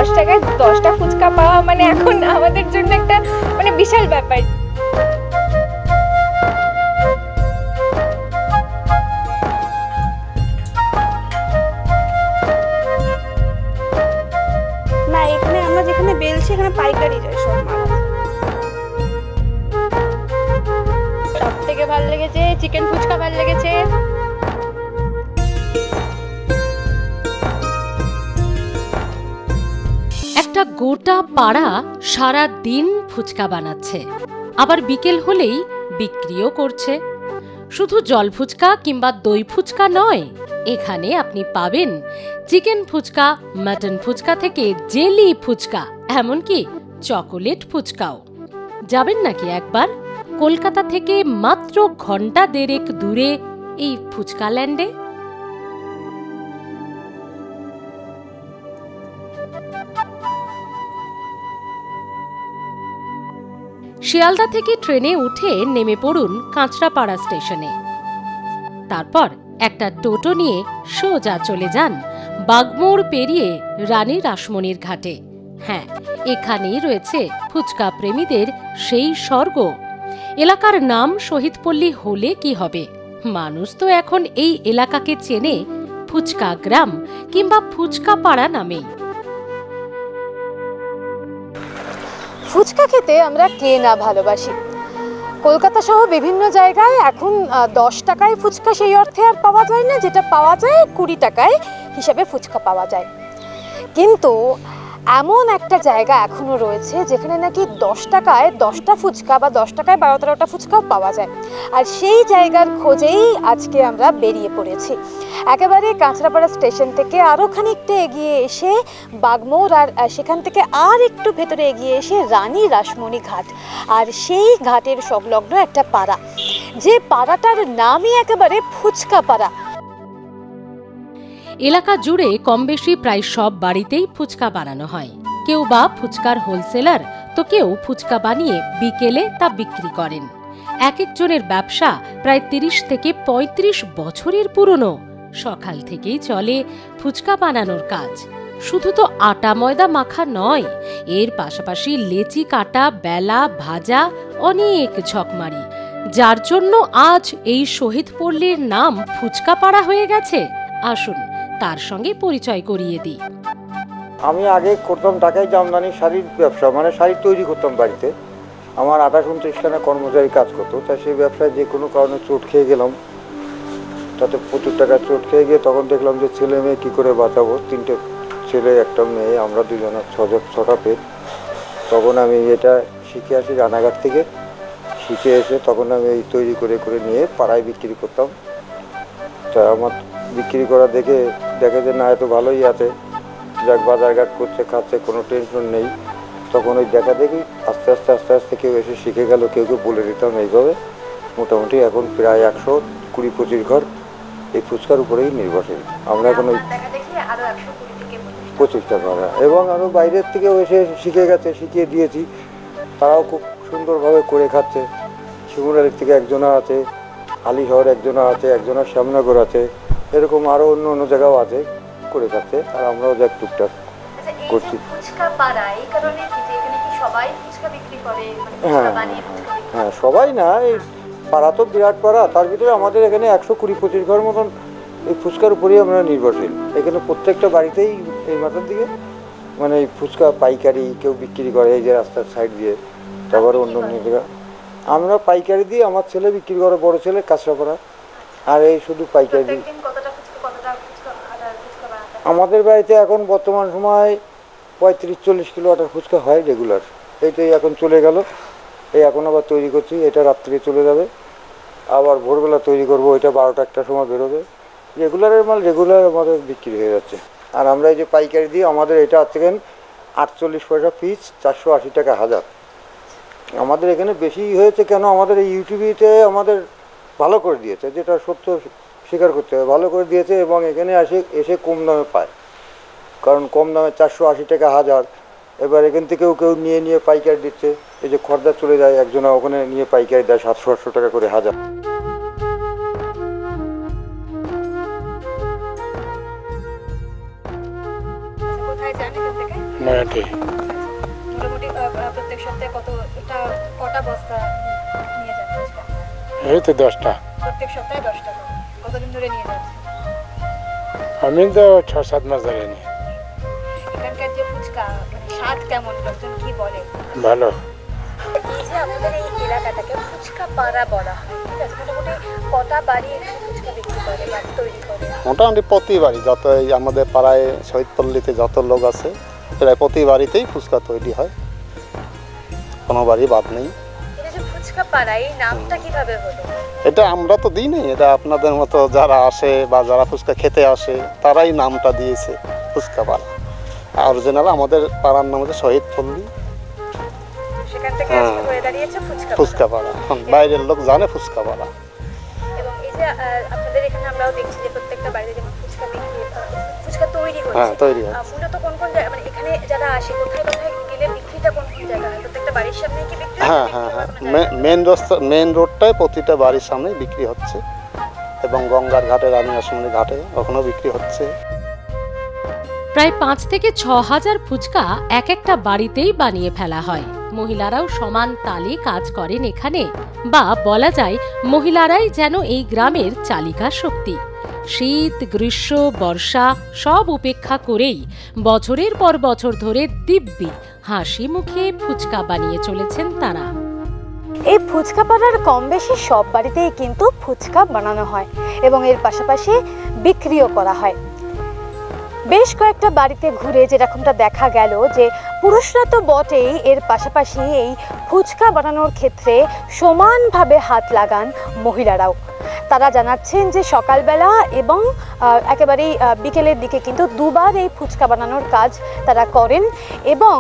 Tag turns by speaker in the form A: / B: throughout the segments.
A: 10 টাকায় 10টা ফুচকা পাওয়া মানে এখন আমাদের জন্য একটা মানে বিশাল ব্যাপার।
B: না, এখানে আমরা যেখানে বেলছি এখানে পাইকারি যায় সব মাছ।
A: সব থেকে ভালো লেগেছে চিকেন ফুচকা, ভালো লেগেছে।
C: একটা গোটা পাড়া সারা দিন ফুচকা বানাচ্ছে, আবার বিকেল হলেই বিক্রিও করছে। শুধু জল ফুচকা কিংবা দই ফুচকা নয়, এখানে আপনি পাবেন চিকেন ফুচকা, মাটন ফুচকা থেকে জেলি ফুচকা, এমনকি চকোলেট ফুচকাও। যাবেন নাকি একবার কলকাতা থেকে মাত্র ঘন্টা দেড়েক দূরে এই ফুচকা ল্যান্ডে? শিয়ালদা থেকে ট্রেনে উঠে নেমে পড়ুন কাঁচরাপাড়া স্টেশনে। তারপর একটা টোটো নিয়ে সোজা চলে যান বাগমোড় পেরিয়ে রানী রাসমণির ঘাটে। হ্যাঁ, এখানেই রয়েছে ফুচকা প্রেমীদের সেই স্বর্গ। এলাকার নাম শহীদপল্লী হলে কি হবে, মানুষ তো এখন এই এলাকাকে চেনে ফুচকা গ্রাম কিংবা ফুচকা পাড়া নামেই।
B: ফুচকা খেতে আমরা কে না ভালোবাসি। কলকাতা সহ বিভিন্ন জায়গায় এখন 10 টাকায় ফুচকা সেই অর্থে আর পাওয়া যায় না, যেটা পাওয়া যায় 20 টাকায় হিসাবে ফুচকা পাওয়া যায়। কিন্তু এমন একটা জায়গা এখনও রয়েছে যেখানে নাকি 10 টাকায় 10টা ফুচকা বা 10 টাকায় 12-13টা ফুচকাও পাওয়া যায়। আর সেই জায়গার খোঁজেই আজকে আমরা বেরিয়ে পড়েছি। একেবারে কাঁচরাপাড়া স্টেশন থেকে আরও খানিকটা এগিয়ে এসে বাগমোড়, আর সেখান থেকে আর একটু ভেতরে এগিয়ে এসে রানী রাসমণি ঘাট। আর সেই ঘাটের সংলগ্ন একটা পাড়া, যে পাড়াটার নামই একেবারে ফুচকা পাড়া।
C: এলাকা জুড়ে কম বেশি প্রায় সব বাড়িতেই ফুচকা বানানো হয়। কেউ বা ফুচকার হোলসেলার, তো কেউ ফুচকা বানিয়ে বিকেলে তা বিক্রি করেন। এক একজনের ব্যবসা প্রায় 30 থেকে 35 বছরের পুরনো। সকাল থেকেই চলে ফুচকা বানানোর কাজ। শুধু তো আটা ময়দা মাখা নয়, এর পাশাপাশি লেচি কাটা, বেলা, ভাজা, অনেক ঝকমারি, যার জন্য আজ এই শহীদপল্লীর নাম ফুচকা পাড়া হয়ে গেছে। আসুন তার সঙ্গে পরিচয় করিয়ে দিই।
D: আমি আগে করতাম ঢাকায় জামদানি শাড়ির ব্যবসা, মানে শাড়ি তৈরি করতাম বাড়িতে। আমার 28-29খানা কর্মচারী কাজ করতো, তাই সেই ব্যবসায় যে কোনো কারণে চোট খেয়ে গেলাম। তাতে প্রচুর টাকা চোট খেয়ে গিয়ে তখন দেখলাম যে ছেলে মেয়ে কী করে বাঁচাবো। 3টে ছেলে, একটা মেয়ে, আমরা দুজনের 6টা পেট। তখন আমি এটা শিখে আসি রানাঘাট থেকে। শিখে এসে তখন আমি এই তৈরি করে করে নিয়ে পাড়ায় বিক্রি করতাম। তা আমার বিক্রি করা দেখে যে না, এত ভালোই আছে, যাক বাজারঘাট করছে, খাচ্ছে, কোনো টেনশন নেই। তখন ওই দেখা দেখি আস্তে আস্তে কেউ এসে শিখে গেল, কেউ বলে দিতাম। এইভাবে মোটামুটি এখন প্রায় 120-25 ঘর এই ফুচকার উপরেই নির্ভরশীল। আমরা এখন ওই 25টা ঘর, এবং আরও বাইরের থেকেও এসে শিখে গেছে, শিখিয়ে দিয়েছি। তারাও খুব সুন্দরভাবে করে খাচ্ছে। শিমুরালির থেকে একজনা আছে, হালিশহর একজনা আছে, একজনের শ্যামনগর আছে, এরকম আরও অন্য জায়গাও আছে, করে খাচ্ছে। আর আমরাও যাক টুকটাক করছি। হ্যাঁ, সবাই না, এই পাড়া তো বিরাট পাড়া, তার ভিতরে আমাদের এখানে 120-25 ঘর মতন এই ফুচকার উপরেই আমরা নির্ভরশীল। এখানে প্রত্যেকটা বাড়িতেই এই মাথার দিকে মানে এই ফুচকা পাইকারি কেউ বিক্রি করে, এই যে রাস্তার সাইড দিয়ে। তারপরে অন্য জায়গা আমরা পাইকারি দিই, আমার ছেলে বিক্রি করে, বড় ছেলে কাঁচরাপাড়া। আর এই শুধু পাইকারি দিই। আমাদের বাড়িতে এখন বর্তমান সময় 35-40 কিলো আটার ফুচকা হয় রেগুলার। এইটাই এখন চলে গেল, এই এখন আবার তৈরি করছি। এটা রাত্রে চলে যাবে, আবার ভোরবেলা তৈরি করবো, ওইটা 12টা-1টার সময় বেরোবে। রেগুলারের মাল রেগুলার আমাদের বিক্রি হয়ে যাচ্ছে। আর আমরা এই যে পাইকারি দিই, আমাদের এটা হচ্ছে 48 পয়সা পিস, 480 টাকা হাজার। আমাদের এখানে বেশি হয়েছে কেন, আমাদের এই ইউটিউবিতে আমাদের ভালো করে দিয়েছে, যেটা সত্য স্বীকার করতে হবে, ভালো করে দিয়েছে। এবং এখানে এসে কম দামে পায়, কারণ কম দামে 480 টাকা হাজার। এবার এখান থেকেও কেউ নিয়ে পাইকারি দিচ্ছে। এই যে খড়দার চলে যায় একজনা, ওখানে নিয়ে পাইকারি দেয় 700-800 টাকা করে হাজার।
E: নয়াটি।
A: মোটামুটি প্রত্যেক সপ্তাহে কটা বস্তা নিয়ে যান ফুচকা?
E: এই তো 10টা।
A: প্রত্যেক সপ্তাহে 10টা। কতদিন ধরে নিয়ে যাচ্ছেন?
E: আমি তো 6-7 মাস ধরে নিই।
A: এখানকার যে ফুচকা মানে স্বাদ কেমন, লোকজন কি বলে?
E: ভালো।
A: এই যে আমাদের এই এলাকাটাকে ফুচকা পাড়া বলা হয়, ঠিক আছে? মোটামুটি কটা বাড়ি এখানে ফুচকা বিক্রি করে বা তৈরি করে?
F: মোটামুটি প্রতি বাড়ি যত এই আমাদের পাড়ায় শহীদপল্লীতে যত লোক আছে প্রায় প্রতি বাড়িতেই ফুচকা তৈরি হয়, কোনো বাড়ি বাদ নেই।
A: এটা যে ফুচকা পাড়া, এই নামটা কিভাবে হলো?
F: এটা আমরা তো দিই নাই, এটা আপনাদের মতো যারা আসে বা যারা ফুচকা খেতে আসে তারাই নামটা দিয়েছে ফুচকা পাড়া। অরিজিনাল আমাদের পাড়ার নাম হচ্ছে শহীদপল্লী,
A: সেখান থেকে আজকে হয়ে দাঁড়িয়েছে ফুচকা
F: ফুচকা পাড়া। বাইরের লোক জানে ফুচকা পাড়া।
A: এবং এই যে আপনাদের এখানে আমরাও দেখছি যে প্রত্যেকটা বাড়িতে যেমন ফুচকা তৈরি হচ্ছে।
F: হ্যাঁ, তৈরি হচ্ছে।
A: মূলত কোন কোন জায়গা, মানে এখানে যারা আসে কোথায় কোথায় গেলে বিক্রিটা কোন কোন জায়গা হয়? প্রত্যেকটা বাড়ির সামনে কি বিক্রি হয়?
F: হ্যাঁ, মেন রোডটায় প্রতিটা বাড়ির সামনেই বিক্রি হচ্ছে এবং গঙ্গার ঘাটে, রানীহাসমণি ঘাটে ওখানেও বিক্রি হচ্ছে।
C: প্রায় 5 থেকে 6 হাজার ফুচকা এক একটা বাড়িতেই বানিয়ে ফেলা হয়। মহিলারাও সমান তালে কাজ করেন এখানে, বা বলা যায় মহিলারাই যেন এই গ্রামের চালিকা শক্তি। শীত, গ্রীষ্ম, বর্ষা সব উপেক্ষা করেই বছরের পর বছর ধরে দিব্যি হাসি মুখে ফুচকা বানিয়ে চলেছেন তারা।
B: এই ফুচকা পাড়ার কম বেশি সব বাড়িতেই কিন্তু ফুচকা বানানো হয় এবং এর পাশাপাশি বিক্রিও করা হয়। বেশ কয়েকটা বাড়িতে ঘুরে যেরকমটা দেখা গেল যে পুরুষরা তো বটেই, এর পাশাপাশি এই ফুচকা বানানোর ক্ষেত্রে সমানভাবে হাত লাগান মহিলারাও। তারা জানাচ্ছেন যে সকালবেলা এবং একেবারেই বিকেলের দিকে কিন্তু দুবার এই ফুচকা বানানোর কাজ তারা করেন এবং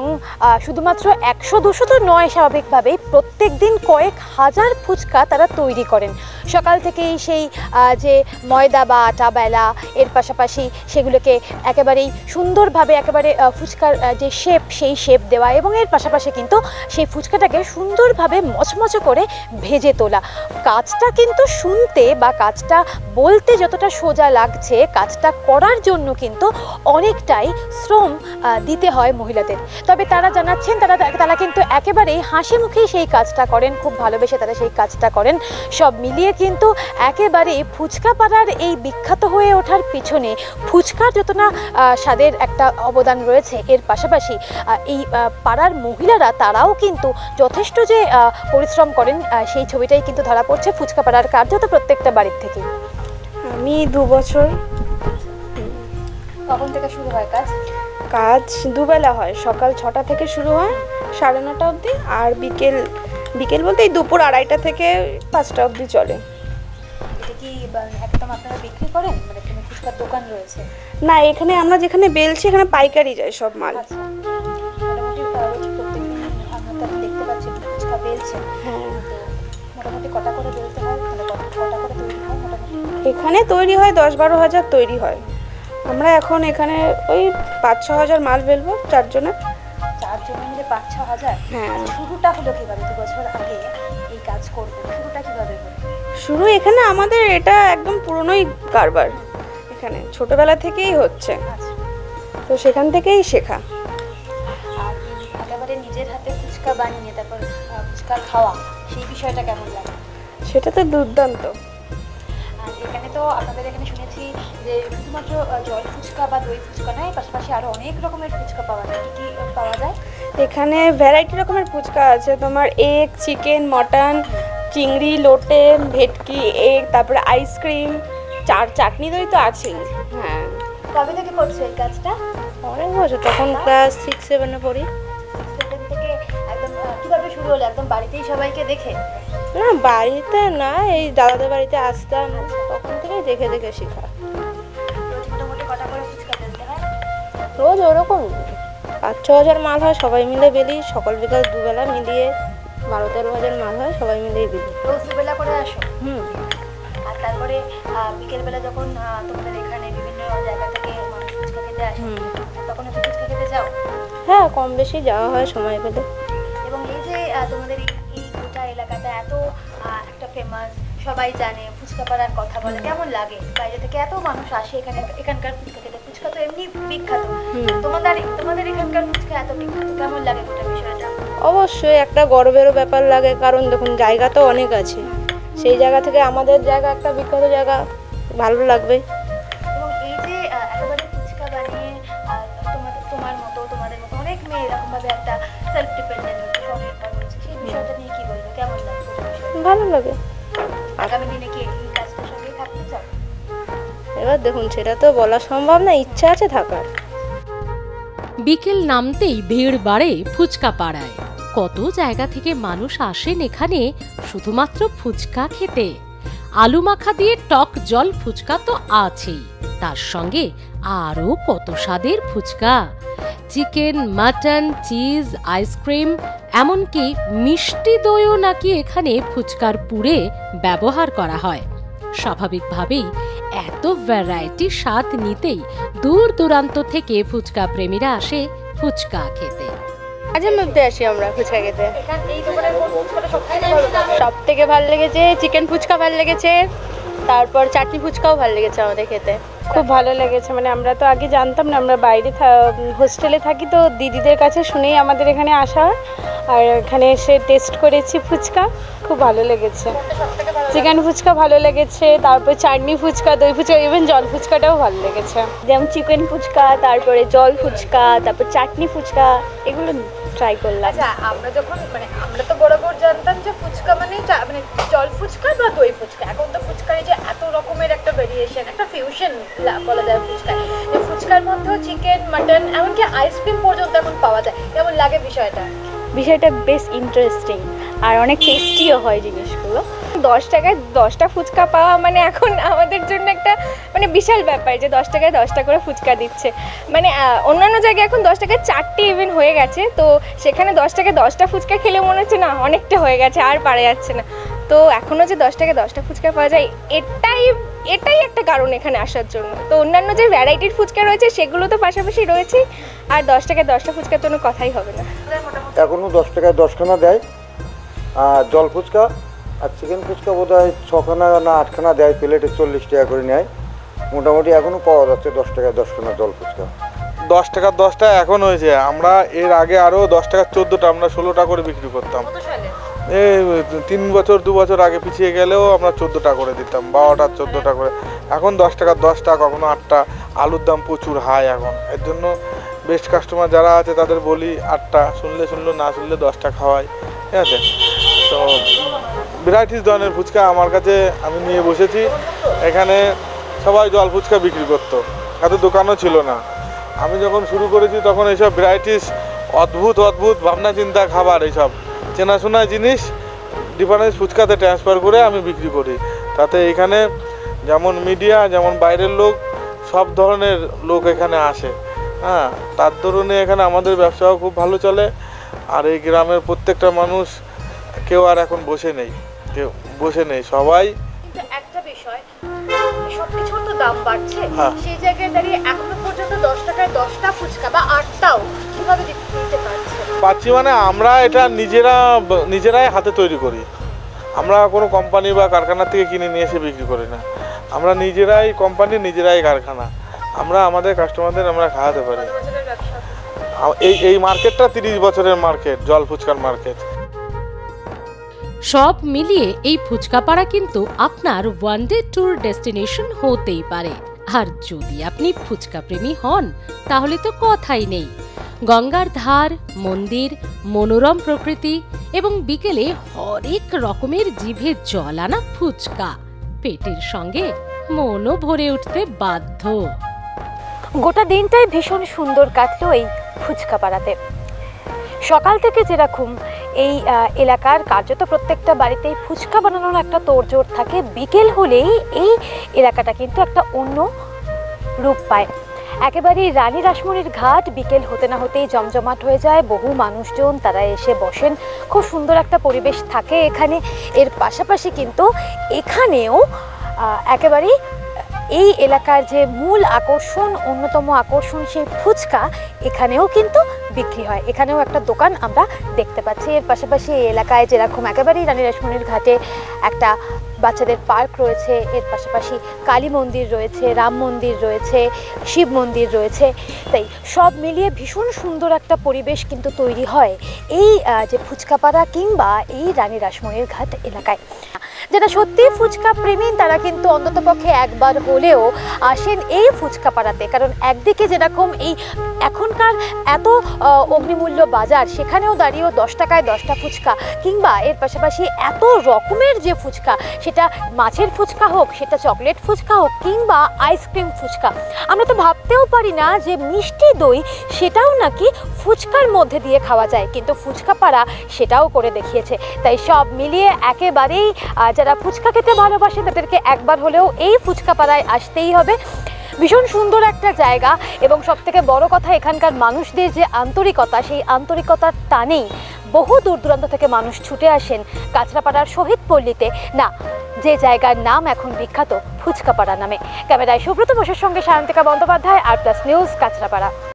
B: শুধুমাত্র 100-200 তো নয়, স্বাভাবিকভাবেই প্রত্যেক দিন কয়েক হাজার ফুচকা তারা তৈরি করেন। সকাল থেকেই সেই যে ময়দা বা আটা বেলা, এর পাশাপাশি সেগুলোকে একেবারেই সুন্দরভাবে একেবারে ফুচকার যে শেপ সেই শেপ দেওয়া এবং এর পাশাপাশি কিন্তু সেই ফুচকাটাকে সুন্দরভাবে মচমচে করে ভেজে তোলা। কাজটা কিন্তু শুনতে বা কাজটা বলতে যতটা সোজা লাগছে, কাজটা করার জন্য কিন্তু অনেকটাই শ্রম দিতে হয় মহিলাদের। তবে তারা জানাচ্ছেন তারা কিন্তু একেবারেই হাসি মুখেই সেই কাজটা করেন, খুব ভালোবেসে তারা সেই কাজটা করেন। সব মিলিয়ে কিন্তু একেবারে ফুচকা পাড়ার এই বিখ্যাত হয়ে ওঠার পিছনে ফুচকার যত না স্বাদের একটা অবদান রয়েছে, এর পাশাপাশি এই পাড়ার মহিলারা তারাও কিন্তু যথেষ্ট যে পরিশ্রম করেন সেই ছবিটাই কিন্তু ধরা পড়ছে ফুচকা পাড়ার কার্যত প্রত্যেকটা বাড়ির থেকে।
G: আমি 2 বছর।
A: কখন থেকে শুরু হয় কাজ?
G: কাজ দুবেলা হয়, সকাল 6টা থেকে শুরু হয় 9:30 অবধি, আর বিকেল বলতে এই দুপুর 2:30 থেকে 5টা অবধি চলে।
A: এটা কি একদম আপনারা বিক্রি করেন, মানে কোনো ফুচকার দোকান রয়েছে?
G: না, এখানে আমরা যেখানে বেলছি এখানে পাইকারি যায় সব মাল।
A: আচ্ছা, মোটামুটি প্রত্যেকদিন আমরা তো দেখতে পাচ্ছি ফুচকা বেলছে।
G: হ্যাঁ,
A: তো মোটামুটি কটা করে বেলতে হয়, মানে কটা করে তৈরি হয় মোটামুটি?
G: এখানে তৈরি হয় 10-12 হাজার তৈরি হয়। আমরা এখন এখানে ওই 5-6 হাজার মাল বেলবো 4 জনে।
A: 4 জনে মিলে 5-6 হাজার?
G: হ্যাঁ।
A: শুরুটা হলো কিভাবে? 2 বছর আগে এই কাজ করবেন, শুরুটা কিভাবে হলো?
G: শুরু এখানে আমাদের এটা একদম পুরনোই কারবার, এখানে ছোটবেলা থেকেই হচ্ছে,
A: আচ্ছা,
G: তো সেখান থেকেই শেখা।
A: আর একেবারে নিজের হাতে ফুচকা বানিয়ে তারপর ফুচকা খাওয়া, সেই বিষয়টা কেমন লাগে?
G: সেটা তো দুর্দান্ত।
A: আর এখানে তো আপনাদের এখানে শুনেছি যে শুধুমাত্র জল ফুচকা বা দই ফুচকা নয়, পাশাপাশি আরও অনেক রকমের ফুচকা পাওয়া যায়। কী কী পাওয়া যায়?
G: এখানে ভ্যারাইটি রকমের ফুচকা আছে, তোমার এগ, চিকেন, মটন, চিংড়ি, লোটে, ভেটকি, এগ, তারপরে আইসক্রিম, চাটনি দই তো আছেই। হ্যাঁ।
A: কবে থেকে করছো এই কাজটা?
G: অনেক বছর, তখন ক্লাস 6-7-এ পড়ি।
A: 6-7 থেকে একদম কীভাবে শুরু হলো? একদম বাড়িতেই সবাইকে দেখে?
G: না, বাড়িতে না, এই দাদাদের বাড়িতে আসতাম, তখন থেকেই দেখে দেখে শেখা।
A: রোজ মোটামুটি কটা করে ফুচকা বেলতে হয়?
G: রোজ ওরকম 5-6 হাজার মাল হয়, সবাই মিলে বেলি। সকাল বিকাল দুবেলা মিলিয়ে 12-13 হাজার মাল হয়, সবাই মিলেই বেলি।
A: রোজ দুবেলা করে আসো?
G: হুম।
A: আর তারপরে বিকেলবেলা যখন তোমাদের এখানে বিভিন্ন জায়গা থেকে মানুষ ফুচকা খেতে আসে, তখন একটু ফুচকা খেতে যাও?
G: হ্যাঁ, কম বেশি যাওয়া হয় সময় পেলে।
A: এবং এই যে তোমাদের এই গোটা এলাকাটা এত একটা ফেমাস সবাই জানে ফুচকা পাড়ার কথা বলে, কেমন লাগে? বাইরে থেকে এত মানুষ আসে এখানে, এখানকার ফুচকা খেতে। ফুচকা তো এমনি বিখ্যাত, তোমাদের এখানকার ফুচকা এত বিখ্যাত, কেমন লাগে গোটা বিষয়টা?
G: অবশ্যই একটা গর্বেরও ব্যাপার লাগে, কারণ দেখুন জায়গা তো অনেক আছে, সেই জায়গা থেকে আমাদের জায়গা একটা বিখ্যাত জায়গা, ভালো লাগবে।
A: এবং এই যে একেবারে ফুচকা বানিয়ে তোমাদের মতো অনেক মেয়ে এরকমভাবে একটা সেলফ ডিপেন্ডেন্ট হচ্ছে, সেই বিষয়টা নিয়ে কি বলবো, কেমন লাগে?
G: ভালো লাগে।
A: আগামী দিনে কি এই কাজটার সঙ্গেই থাকতে চাও?
G: এবার দেখুন সেটা তো বলা সম্ভব না, ইচ্ছা আছে থাকার।
C: বিকেল নামতেই ভিড় বাড়ে ফুচকা পাড়ায়। কত জায়গা থেকে মানুষ আসেন এখানে শুধুমাত্র ফুচকা খেতে। আলু মাখা দিয়ে টক জল ফুচকা তো আছেই, তার সঙ্গে আরও কত স্বাদের ফুচকা, চিকেন, মাটন, চিজ, আইসক্রিম, এমনকি মিষ্টি দইও নাকি এখানে ফুচকার পুরে ব্যবহার করা হয়। স্বাভাবিকভাবেই এত ভ্যারাইটি স্বাদ নিতেই দূর দূরান্ত থেকে ফুচকা প্রেমীরা আসে ফুচকা খেতে।
G: মাঝে মধ্যে আসি আমরা ফুচকা খেতে।
A: এই দোকানের কোন ফুচকাটা সবথেকে ভালো লাগে?
G: সব থেকে ভালো লেগেছে চিকেন ফুচকা, ভালো লেগেছে, তারপর চাটনি ফুচকাও ভালো লেগেছে আমাদের খেতে।
H: খুব ভালো লেগেছে, মানে আমরা তো আগে জানতাম না, আমরা বাইরে হোস্টেলে থাকি, তো দিদিদের কাছে শুনেই আমাদের এখানে আসা হয়, আর এখানে এসে টেস্ট করেছি ফুচকা, খুব ভালো লেগেছে। চিকেন ফুচকা ভালো লেগেছে, তারপর চাটনি ফুচকা, দই ফুচকা, ইভেন জল ফুচকাটাও ভালো লেগেছে।
G: যেমন চিকেন ফুচকা, তারপরে জল ফুচকা, তারপর চাটনি ফুচকা, এগুলো ট্রাই করলাম।
A: আচ্ছা, আমরা তো বরাবর জানতাম যে ফুচকা মানে জল ফুচকা বা দই ফুচকা। এখন তো ফুচকার যে এত রকমের একটা ভেরিয়েশন, একটা ফিউশন বলা যায় ফুচকায়, যে ফুচকার মধ্যেও চিকেন, মাটন, এমনকি আইসক্রিম পর্যন্ত এখন পাওয়া যায়। কেমন লাগে বিষয়টা?
H: বিষয়টা বেশ ইন্টারেস্টিং আর অনেক টেস্টিও হয় জিনিসগুলো।
G: 10 টাকায় 10টা ফুচকা পাওয়া মানে এখন আমাদের জন্য একটা মানে বিশাল ব্যাপার, যে 10 টাকায় 10টা করে ফুচকা দিচ্ছে। মানে অন্যান্য জায়গায় এখন 10 টাকায় 4টে ইভেন হয়ে গেছে, তো সেখানে 10 টাকায় 10টা ফুচকা খেলে মনে হচ্ছে না অনেকটা হয়ে গেছে, আর পারা যাচ্ছে না। তো এখনও যে 10 টাকায় 10টা ফুচকা পাওয়া যায়, এটাই একটা কারণ এখানে আসার জন্য। তো অন্যান্য যে ভ্যারাইটির ফুচকা রয়েছে সেগুলো তো পাশাপাশি রয়েছে, আর 10 টাকায় 10টা ফুচকার জন্য কথাই হবে না।
D: এখনও 10 টাকায় 10খানা দেয়, আর জল ফুচকা আর চিকেন ফুচকা বোধ হয় 6খানা না 8খানা দেয়, প্লেটে 40 টাকা করে নেয়। মোটামুটি এখনও পাওয়া যাচ্ছে 10 টাকায় 10খানা জল ফুচকা।
I: 10 টাকার 10টা এখন হয়েছে, আমরা এর আগে আরও 10 টাকার 14টা আমরা 16টা করে বিক্রি করতাম। এই 3 বছর 2 বছর আগে পিছিয়ে গেলেও আমরা 14টা করে দিতাম, 12টা 14টা করে। এখন 10 টাকার 10টা, কখনো 8টা। আলুর দাম প্রচুর হাই এখন, এর জন্য বেস্ট কাস্টমার যারা আছে তাদের বলি 8টা, শুনলে না শুনলে 10টা খাওয়াই, ঠিক আছে? তো ভ্যারাইটিস ধরনের ফুচকা আমার কাছে আমি নিয়ে বসেছি। এখানে সবাই জল ফুচকা বিক্রি করতো, এত দোকানও ছিল না। আমি যখন শুরু করেছি তখন এইসব ভ্যারাইটিস অদ্ভুত ভাবনা চিন্তা খাবার, এইসব চেনাশোনা জিনিস ডিফারেন্স ফুচকাতে ট্রান্সফার করে আমি বিক্রি করি। তাতে এখানে যেমন মিডিয়া, যেমন বাইরের লোক, সব ধরনের লোক এখানে আসে। হ্যাঁ, তার দরুনে এখানে আমাদের ব্যবসাও খুব ভালো চলে। আর এই গ্রামের প্রত্যেকটা মানুষ কেউ আর এখন বসে নেই, সবাই।
A: কিন্তু একটা বিষয়, সবকিছুর তো দাম বাড়ছে, সেই জায়গায় দাঁড়িয়ে এখনো পর্যন্ত 10 টাকায় 10টা ফুচকা বা 8টাও কিভাবে দিতে
I: পাচ্ছি? মানে আমরা এটা নিজেরাই হাতে তৈরি করি। আমরা কোনো কোম্পানি বা কারখানা থেকে কিনে নিয়ে এসে বিক্রি করি না। আমরা নিজেরাই কোম্পানি, নিজেরাই কারখানা। আমরা আমাদের কাস্টমারদের আমরা খাওয়াতে পারি। এই মার্কেটটা 30 বছরের মার্কেট, জল ফুচকার মার্কেট।
C: সব মিলিয়ে এই ফুচকা পাড়া কিন্তু আপনার ওয়ান ডে ট্যুর ডেস্টিনেশন হতেই পারে। আর যদি আপনি ফুচকা প্রেমী হন তাহলে তো কথাই নেই। গঙ্গার ধার, মন্দির, মনোরম প্রকৃতি এবং বিকেলে হরেক রকমের জিভে জল আনা ফুচকা, পেটের সঙ্গে মনও ভরে উঠতে বাধ্য।
B: গোটা দিনটাই ভীষণ সুন্দর কাটলো এই ফুচকা পাড়াতে। সকাল থেকে যেরকম এই এলাকার কার্যত প্রত্যেকটা বাড়িতেই ফুচকা বানানোর একটা তোড়জোড় থাকে, বিকেল হলেই এই এলাকাটা কিন্তু একটা অন্য রূপ পায়। একেবারেই রানী রাসমণির ঘাট বিকেল হতে না হতেই জমজমাট হয়ে যায়, বহু মানুষজন তারা এসে বসেন, খুব সুন্দর একটা পরিবেশ থাকে এখানে। এর পাশাপাশি কিন্তু এখানেও একেবারেই এই এলাকার যে মূল আকর্ষণ, অন্যতম আকর্ষণ সেই ফুচকা, এখানেও কিন্তু বিক্রি হয়। এখানেও একটা দোকান আমরা দেখতে পাচ্ছি। এর পাশাপাশি এই এলাকায় যেরকম একেবারেই রানী রাসমণির ঘাটে একটা বাচ্চাদের পার্ক রয়েছে, এর পাশাপাশি কালী মন্দির রয়েছে, রাম মন্দির রয়েছে, শিব মন্দির রয়েছে। তাই সব মিলিয়ে ভীষণ সুন্দর একটা পরিবেশ কিন্তু তৈরি হয় এই যে ফুচকাপাড়া কিংবা এই রানী রাসমণির ঘাট এলাকায়। যারা সত্যি ফুচকা প্রেমী তারা কিন্তু অন্ততপক্ষে একবার হলেও আসেন এই ফুচকা পাড়াতে। কারণ একদিকে যেরকম এই এখনকার এত অগ্নিমূল্য বাজার, সেখানেও দাঁড়িয়েও 10 টাকায় 10টা ফুচকা, কিংবা এর পাশাপাশি এত রকমের যে ফুচকা, সেটা মাছের ফুচকা হোক, সেটা চকলেট ফুচকা হোক, কিংবা আইসক্রিম ফুচকা। আমরা তো ভাবতেও পারি না যে মিষ্টি দই সেটাও নাকি ফুচকার মধ্যে দিয়ে খাওয়া যায়, কিন্তু ফুচকা পাড়া সেটাও করে দেখিয়েছে। তাই সব মিলিয়ে একেবারেই যারা ফুচকা খেতে ভালোবাসে তাদেরকে একবার হলেও এই ফুচকা পাড়ায় আসতেই হবে। ভীষণ সুন্দর একটা জায়গা, এবং সবথেকে বড় কথা এখানকার মানুষদের যে আন্তরিকতা, সেই আন্তরিকতার টানেই বহু দূর দূরান্ত থেকে মানুষ ছুটে আসেন কাঁচরাপাড়ার শহীদ পল্লীতে, না যে জায়গার নাম এখন বিখ্যাত ফুচকাপাড়া নামে। ক্যামেরায় সুব্রত বসুর সঙ্গে সায়ন্তিকা বন্দ্যোপাধ্যায়, আর প্লাস নিউজ, কাঁচরাপাড়া।